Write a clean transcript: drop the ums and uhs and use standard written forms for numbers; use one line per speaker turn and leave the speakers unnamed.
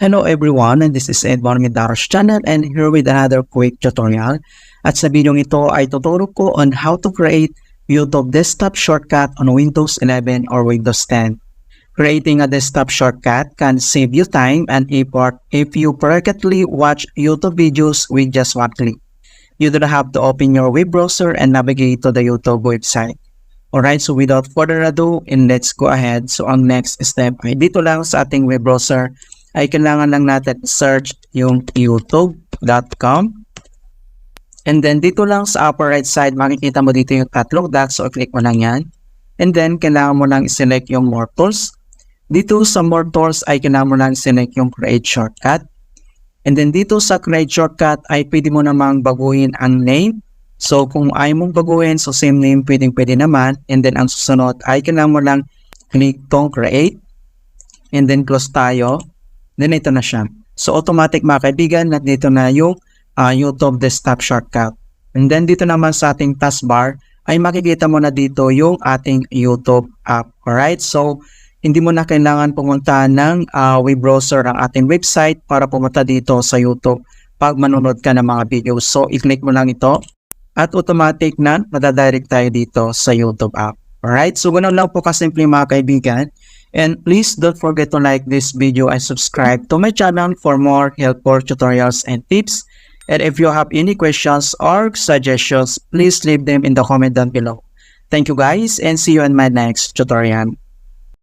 Hello everyone, and this is Edmond Midaros channel and here with another quick tutorial. At sa video ito ay tuturo ko on how to create YouTube desktop shortcut on Windows 11 or Windows 10. Creating a desktop shortcut can save you time and effort if you perfectly watch YouTube videos with just one click. You don't have to open your web browser and navigate to the YouTube website. Alright, so without further ado, let's go ahead. So ang next step ay dito lang sa ating web browser ay kailangan lang natin search yung youtube.com. And then dito lang sa upper right side, makikita mo dito yung tatlong dots. So click mo lang yan. And then kailangan mo lang i-select yung more tools. Dito sa more tools ay kailangan mo lang i-select yung create shortcut. And then dito sa create shortcut ay pwede mo namang baguhin ang name. So kung ayaw mong baguhin, so same name pwede naman. And then ang susunod ay kailangan mo lang click tong create. And then close tayo. Then ito na siya. So automatic mga kaibigan, dito na yung YouTube desktop shortcut. And then dito naman sa ating taskbar ay makikita mo na dito yung ating YouTube app. Alright, so hindi mo na kailangan pumunta ng web browser ang ating website para pumunta dito sa YouTube pag manonood ka ng mga videos. So i-click mo lang ito at automatic na madadirect tayo dito sa YouTube app. Alright, so ganoon lang po kasimple mga kaibigan. And please don't forget to like this video and subscribe to my channel for more helpful tutorials and tips. And if you have any questions or suggestions, please leave them in the comment down below. Thank you guys and see you in my next tutorial.